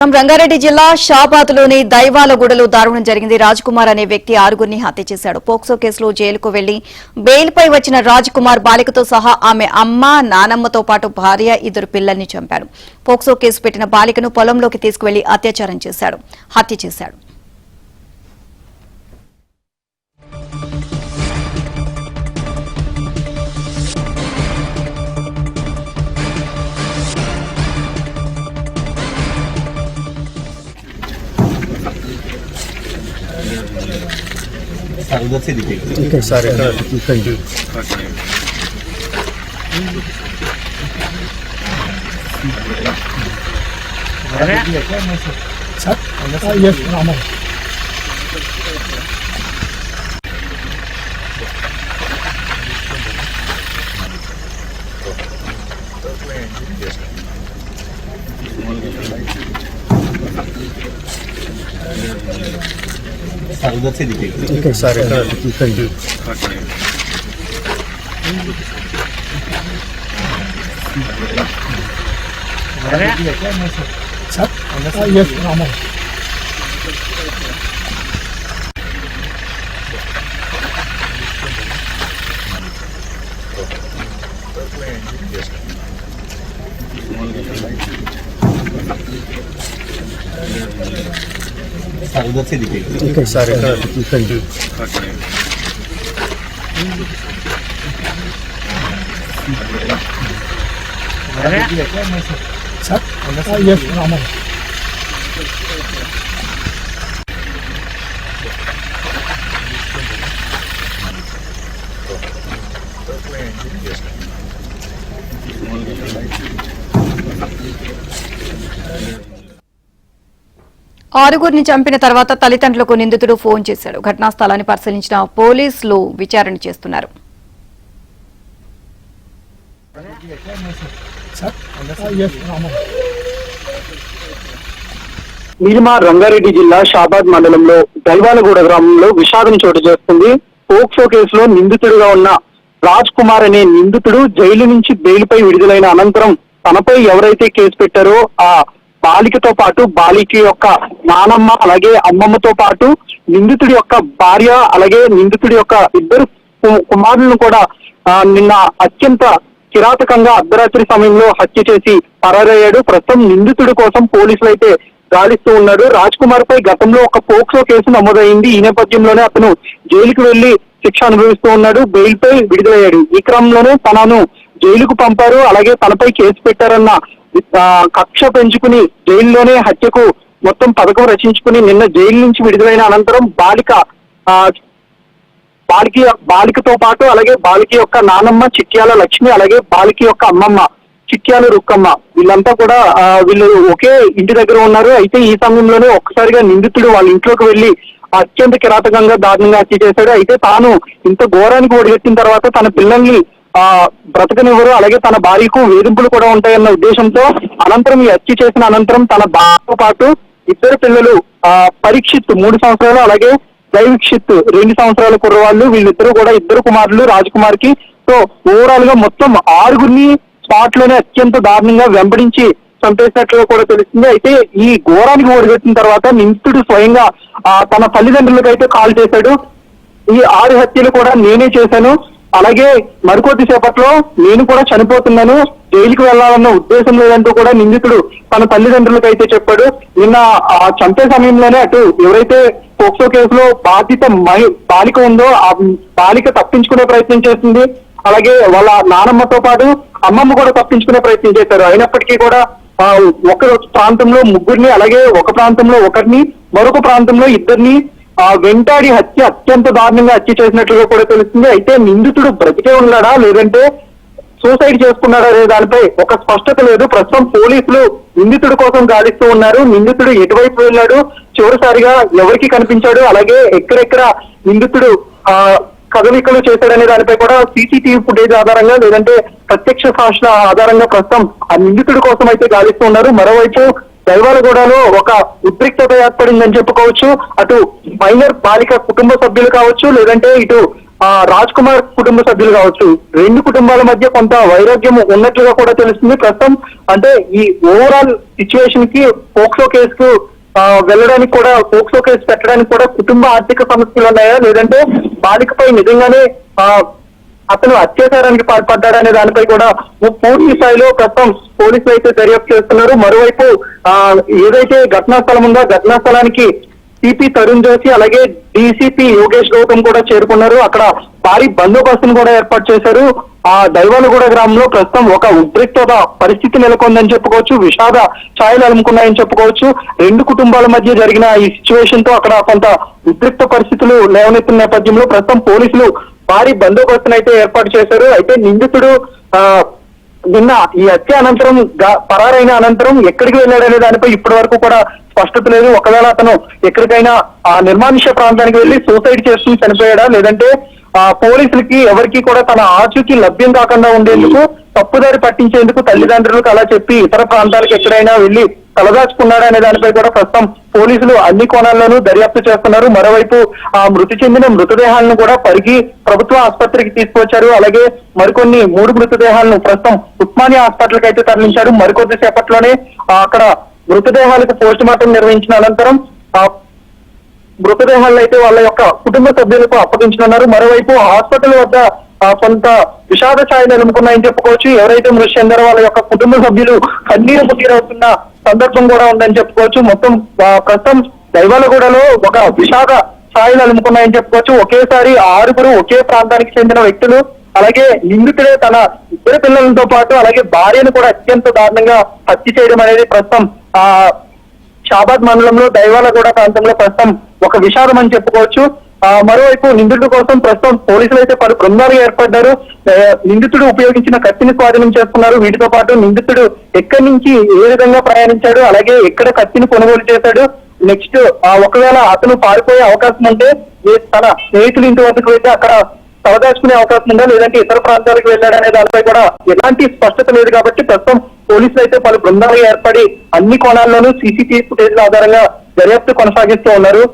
రంగారెడ్డి జిల్లా షాబాద్లోని దైవాలగూడలో దారుణం జరిగింది. రాజ్ కుమార్ అనే వ్యక్తి ఆరుగురిని హత్య చేశాడు. పోక్సో కేసులో జైలుకు వెళ్లి బెయిల్పై వచ్చిన రాజ్ కుమార్ బాలికతో సహా ఆమె అమ్మ, నానమ్మతో పాటు భార్య, ఇద్దరు పిల్లల్ని చంపాడు. పోక్సో కేసు పెట్టిన బాలికను పొలంలోకి తీసుకువెళ్లి హత్య చేశాడు. उधर से दिखेगा ठीक है sir thank you sir yes Rama उधर से दिखेगा ठीक है sir thank you sir yes Rama उधर से दिखेगा ठीक है sir thank you sir yes Rama ఆరుగురిని చంపిన తర్వాత తల్లిదండ్రులకు నిందితుడు ఫోన్ చేశాడు. ఘటనా స్థలాన్ని పరిశీలించిన పోలీసులు విచారణ చేస్తున్నారు. నిర్మా రంగారెడ్డి జిల్లా షాబాద్ మండలంలో దైవాలగూడ గ్రామంలో విషాదం చోటు చేసుకుంది. పోక్సో కేసులో నిందితుడిగా ఉన్న రాజ్ కుమార్ అనే నిందితుడు జైలు నుంచి బెయిల్పై విడుదలైన అనంతరం తనపై ఎవరైతే కేసు పెట్టారో ఆ బాలికతో పాటు బాలిక యొక్క నానమ్మ అలాగే అమ్మమ్మతో పాటు నిందితుడి యొక్క భార్య అలాగే నిందితుడి యొక్క ఇద్దరు కుమారులను కూడా నిన్న అత్యంత కిరాతకంగా అర్ధరాత్రి సమయంలో హత్య చేసి పరారయ్యాడు. ప్రస్తుతం నిందితుడి కోసం పోలీసులు అయితే గాలిస్తూ ఉన్నాడు. రాజ్ కుమార్ పై గతంలో ఒక పోక్సో కేసు నమోదైంది. ఈ నేపథ్యంలోనే అతను జైలుకు వెళ్లి శిక్ష అనుభవిస్తూ ఉన్నాడు. బెయిల్పై విడుదలయ్యాడు. ఈ క్రమంలోనే తనను జైలుకు పంపారు, అలాగే తనపై కేసు పెట్టారన్న కక్ష పెంచుకుని జైల్లోనే హత్యకు మొత్తం పథకం రచించుకుని నిన్న జైలు నుంచి విడుదలైన అనంతరం బాలికతో పాటు అలాగే బాలిక యొక్క నానమ్మ చిట్యాల లక్ష్మి అలాగే బాలిక యొక్క అమ్మమ్మ చిట్యాల రుక్కమ్మ వీళ్ళంతా కూడా వీళ్ళు ఒకే ఇంటి దగ్గర ఉన్నారు. అయితే ఈ సమయంలోనే ఒక్కసారిగా నిందితుడు వాళ్ళ ఇంట్లోకి వెళ్లి అత్యంత కిరాతకంగా దారుణంగా హత్య చేశాడు. అయితే తాను ఇంత ఘోరానికి ఒడిగట్టిన తర్వాత తన పిల్లల్ని బ్రతకనివ్వరు, అలాగే తన భార్యకు వేధింపులు కూడా ఉంటాయన్న ఉద్దేశంతో అనంతరం ఈ హత్య చేసిన అనంతరం తన భార్యతో పాటు ఇద్దరు పిల్లలు పరీక్షిత్ 3 సంవత్సరాలు అలాగే దైవిక్షిత్ 2 సంవత్సరాల కుర్రవాళ్ళు వీళ్ళిద్దరూ కూడా ఇద్దరు కుమారులు రాజ్ కుమార్ కి. సో ఓవరాల్ గా మొత్తం ఆరుగురిని స్పాట్ లోనే అత్యంత దారుణంగా వెంబడించి చంపేసినట్లుగా కూడా తెలుస్తుంది. అయితే ఈ ఘోరానికి ఒడిగట్టిన తర్వాత నిందితుడు స్వయంగా తన తల్లిదండ్రులకు అయితే కాల్ చేశాడు. ఈ 6 హత్యలు కూడా నేనే చేశాను, అలాగే మరికొద్ది సేపట్లో నేను కూడా చనిపోతున్నాను, జైలుకి వెళ్లాలన్న ఉద్దేశం లేదంటూ కూడా నిందితుడు తన తల్లిదండ్రులకు అయితే చెప్పాడు. నిన్న చంపే సమయంలోనే అటు ఎవరైతే పోక్సో కేసులో బాధిత బాలిక ఉందో ఆ బాలిక తప్పించుకునే ప్రయత్నం చేస్తుంది, అలాగే వాళ్ళ నానమ్మతో పాటు అమ్మమ్మ కూడా తప్పించుకునే ప్రయత్నం చేశారు. అయినప్పటికీ కూడా ఒక ప్రాంతంలో ముగ్గురిని అలాగే ఒక ప్రాంతంలో ఒకరిని మరొక ప్రాంతంలో ఇద్దరిని వెంటాడి హత్య అత్యంత దారుణంగా హత్య చేసినట్లుగా కూడా తెలుస్తుంది. అయితే నిందితుడు బ్రతికే ఉన్నాడా లేదంటే సూసైడ్ చేసుకున్నాడా అనే దానిపై ఒక స్పష్టత లేదు. ప్రస్తుతం పోలీసులు నిందితుడి కోసం గాలిస్తూ ఉన్నారు. నిందితుడు ఎటువైపు వెళ్ళాడు, చివరిసారిగా ఎవరికి కనిపించాడు, అలాగే ఎక్కడెక్కడ నిందితుడు కదలికలు చేశాడనే దానిపై కూడా సీసీటీవీ ఫుటేజ్ ఆధారంగా లేదంటే ప్రత్యక్ష సాక్షుల ఆధారంగా ప్రస్తుతం ఆ నిందితుడి కోసం అయితే గాలిస్తూ ఉన్నారు. మరోవైపు దైవాలగూడలో ఒక ఉద్రిక్తత ఏర్పడిందని చెప్పుకోవచ్చు. అటు మైనర్ బాలిక కుటుంబ సభ్యులు కావచ్చు, లేదంటే ఇటు రాజ్ కుమార్ కుటుంబ సభ్యులు కావచ్చు, రెండు కుటుంబాల మధ్య కొంత వైరాగ్యం ఉన్నట్లుగా కూడా తెలుస్తుంది. ప్రస్తుతం అంటే ఈ ఓవరాల్ సిచ్యువేషన్ కి పోక్సో కేసుకు వెళ్ళడానికి కూడా, పోక్సో కేసు పెట్టడానికి కూడా కుటుంబ ఆర్థిక సమస్యలు ఉన్నాయా, లేదంటే బాలికపై నిజంగానే అతను అత్యాచారానికి పాల్పడ్డాడనే దానిపై కూడా పూర్తి స్థాయిలో ప్రస్తుతం పోలీసులు అయితే దర్యాప్తు చేస్తున్నారు. మరోవైపు ఏదైతే ఘటనా స్థలం ఉందో ఘటనా స్థలానికి సిపి తరుణ్ జోషి అలాగే డీసీపీ యోగేష్ గౌతమ్ కూడా చేరుకున్నారు. అక్కడ భారీ బందోబస్తును కూడా ఏర్పాటు చేశారు. ఆ దైవాలగూడ గ్రామంలో ప్రస్తుతం ఒక ఉద్రిక్తత పరిస్థితి నెలకొందని చెప్పుకోవచ్చు. విషాద ఛాయలు అలుముకున్నాయని చెప్పుకోవచ్చు. రెండు కుటుంబాల మధ్య జరిగిన ఈ సిచ్యువేషన్ తో అక్కడ కొంత ఉద్రిక్త పరిస్థితులు లేవనెత్తున్న నేపథ్యంలో ప్రస్తుతం పోలీసులు భారీ బందోబస్తును అయితే ఏర్పాటు చేశారు. అయితే నిందితుడు నిన్న ఈ హత్య అనంతరం పరారైన అనంతరం ఎక్కడికి వెళ్ళాడనే దానిపై ఇప్పటి వరకు కూడా స్పష్టత లేదు. ఒకవేళ అతను ఎక్కడికైనా ఆ నిర్మానుష్య ప్రాంతానికి వెళ్లి సూసైడ్ చేసుకుని చనిపోయాడా, లేదంటే పోలీసులకి ఎవరికి కూడా తన ఆచూకీ లభ్యం కాకుండా ఉండేందుకు తప్పుదారి పట్టించేందుకు తల్లిదండ్రులకు అలా చెప్పి ఇతర ప్రాంతాలకు ఎక్కడైనా వెళ్లి తలదాచుకున్నాడా అనే దానిపై కూడా ప్రస్తుతం పోలీసులు అన్ని కోణాల్లోనూ దర్యాప్తు చేస్తున్నారు. మరోవైపు ఆ మృతి చెందిన మృతదేహాలను కూడా పరిగి ప్రభుత్వ ఆసుపత్రికి తీసుకొచ్చారు. అలాగే మరికొన్ని 3 మృతదేహాలను ప్రస్తుతం ఉస్మానియా హాస్పిటల్ కి అయితే తరలించారు. మరికొద్ది సేపట్లోనే అక్కడ మృతదేహాలకు పోస్ట్ మార్టం నిర్వహించిన అనంతరం మృతదేహాలను అయితే వాళ్ళ యొక్క కుటుంబ సభ్యులకు అప్పగించనున్నారు. మరోవైపు హాస్పిటల్ వద్ద కొంత విషాద ఛాయలు ఎలుముకున్నాయని చెప్పుకోవచ్చు. ఎవరైతే మృతి చెందారో వాళ్ళ యొక్క కుటుంబ సభ్యులు కన్నీరు ముఖీరవుతున్న సందర్భం కూడా ఉందని చెప్పుకోవచ్చు. మొత్తం ప్రస్తుతం దైవాలగూడలో ఒక విషాద ఛాయలు ఎలుముకున్నాయని చెప్పుకోవచ్చు. ఒకేసారి 6 ఒకే ప్రాంతానికి చెందిన వ్యక్తులు, అలాగే నిందితుడే తన 2 పిల్లలతో పాటు అలాగే భార్యను కూడా అత్యంత దారుణంగా హత్య చేయడం అనేది ప్రస్తుతం షాబాద్ మండలంలో దైవాలగూడ ప్రాంతంలో ప్రస్తుతం ఒక విషాదం అని చెప్పుకోవచ్చు. మరోవైపు నిందితుడి కోసం ప్రస్తుతం పోలీసులు అయితే పలు బృందాలు ఏర్పడ్డారు. నిందితుడు ఉపయోగించిన కత్తిని స్వాధీనం చేస్తున్నారు. వీటితో పాటు నిందితుడు ఎక్కడి నుంచి ఏ విధంగా ప్రయాణించాడు, అలాగే ఎక్కడ కత్తిని కొనుగోలు చేశాడు, నెక్స్ట్ ఒకవేళ అతను పారిపోయే అవకాశం ఉంటే తన స్నేహితుల ఇంటి వద్దకు వెళ్తే అక్కడ తలదాచుకునే అవకాశం ఉందా, లేదంటే ఇతర ప్రాంతాలకు వెళ్ళాడనే దానిపై కూడా ఎలాంటి స్పష్టత లేదు. కాబట్టి ప్రస్తుతం పోలీసులు అయితే పలు బృందాలు ఏర్పడి అన్ని కోణాల్లోనూ సీసీటీవీ ఫుటేజ్ల ఆధారంగా దర్యాప్తు కొనసాగిస్తూ ఉన్నారు.